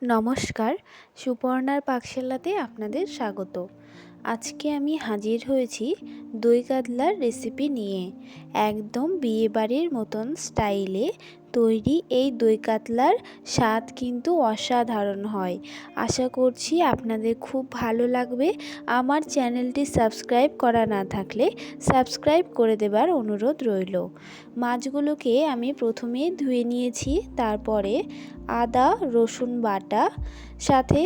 নমস্কার, সুপর্ণার পাকশালাতে আপনাদের স্বাগত। আজকে আমি হাজির হয়েছি দই কাতলার রেসিপি নিয়ে। একদম বিয়েবাড়ির মতন স্টাইলে তৈরি এই দই কাতলার স্বাদ কিন্তু অসাধারণ হয়। আশা করছি আপনাদের খুব ভালো লাগবে। আমার চ্যানেলটি সাবস্ক্রাইব করা না থাকলে সাবস্ক্রাইব করে দেবার অনুরোধ রইল। মাছগুলোকে আমি প্রথমে ধুয়ে নিয়েছি, তারপরে আদা রসুন বাটা, সাথে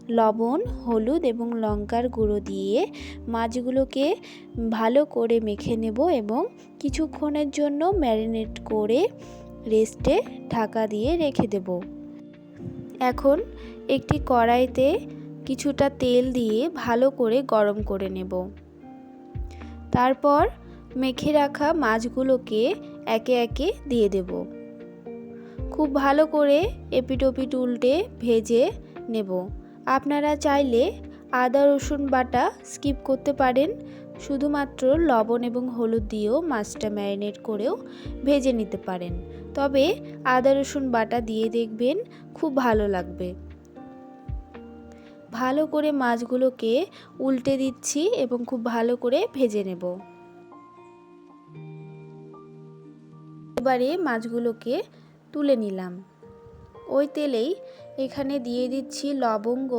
লবণ, হলুদ এবং লঙ্কার গুঁড়ো দিয়ে মাছগুলোকে ভালো করে মেখে নেব এবং কিছুক্ষণের জন্য ম্যারিনেট করে রেস্টে ঢাকা দিয়ে রেখে দেব। এখন একটি কড়াইতে কিছুটা তেল দিয়ে ভালো করে গরম করে নেব। তারপর মেখে রাখা মাছগুলোকে একে একে দিয়ে দেব। খুব ভালো করে এপিট ওপিট উল্টে ভেজে নেব। আপনারা চাইলে আদা রসুন বাটা স্কিপ করতে পারেন, শুধুমাত্র লবণ এবং হলুদ দিয়েও মাছটা ম্যারিনেট করেও ভেজে নিতে পারেন। তবে আদা রসুন বাটা দিয়ে দেখবেন, খুব ভালো লাগবে। ভালো করে মাছগুলোকে উল্টে দিচ্ছি এবং খুব ভালো করে ভেজে নেব। এবারে মাছগুলোকে তুলে নিলাম। ওই তেলেই এখানে দিয়ে দিচ্ছি লবঙ্গ,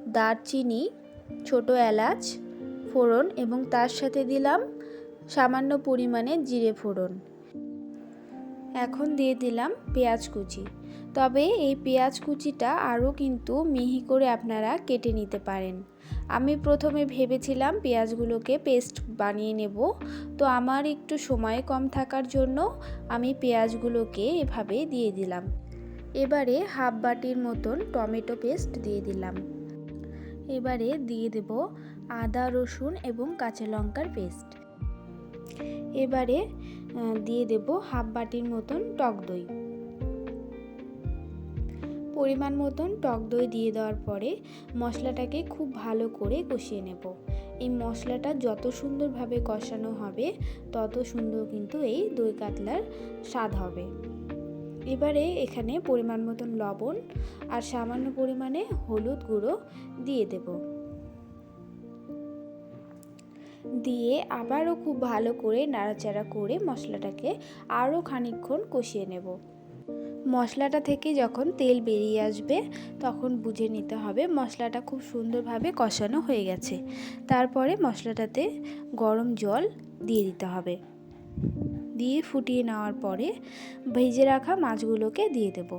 দারচিনি, ছোট এলাচ ফোড়ন এবং তার সাথে দিলাম সামান্য পরিমাণে জিরে ফোড়ন। এখন দিয়ে দিলাম পেঁয়াজ কুচি। তবে এই পেঁয়াজ কুচিটা আরও কিন্তু মিহি করে আপনারা কেটে নিতে পারেন। আমি প্রথমে ভেবেছিলাম পেঁয়াজগুলোকে পেস্ট বানিয়ে নেব, তো আমার একটু সময় কম থাকার জন্য আমি পেঁয়াজগুলোকে এভাবে দিয়ে দিলাম। এবারে হাফ বাটির মতন টমেটো পেস্ট দিয়ে দিলাম। এবারে দিয়ে দেব আদা রসুন এবং কাঁচা লঙ্কার পেস্ট। এবারে দিয়ে দেব হাফ বাটির মতন টক দই। পরিমাণ মতন টক দই দিয়ে দেওয়ার পরে মশলাটাকে খুব ভালো করে কষিয়ে নেব। এই মশলাটা যত সুন্দরভাবে কষানো হবে তত সুন্দর কিন্তু এই দই কাতলার স্বাদ হবে। এবারে এখানে পরিমাণ মতন লবণ আর সামান্য পরিমাণে হলুদ গুঁড়ো দিয়ে দেব। দিয়ে আবারও খুব ভালো করে নাড়াচাড়া করে মশলাটাকে আরও খানিকক্ষণ কষিয়ে নেব। মশলাটা থেকে যখন তেল বেরিয়ে আসবে তখন বুঝে নিতে হবে মশলাটা খুব সুন্দরভাবে কষানো হয়ে গেছে। তারপরে মশলাটাতে গরম জল দিয়ে দিতে হবে। দিয়ে ফুটিয়ে নেওয়ার পরে ভেজে রাখা মাছগুলোকে দিয়ে দেব।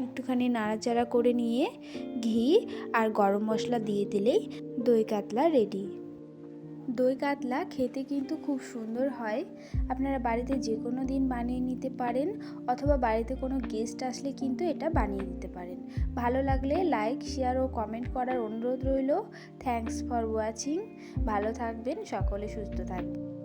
একটুখানি নাড়াচাড়া করে নিয়ে ঘি আর গরম মশলা দিয়ে দিলেই দই কাতলা রেডি। দই কাতলা খেতে কিন্তু খুব সুন্দর হয়। আপনারা বাড়িতে যে কোনো দিন বানিয়ে নিতে পারেন, অথবা বাড়িতে কোনো গেস্ট আসলে কিন্তু এটা বানিয়ে দিতে পারেন। ভালো লাগলে লাইক, শেয়ার ও কমেন্ট করার অনুরোধ রইল। Thanks for watching. ভালো থাকবেন, সকলে সুস্থ থাকবেন।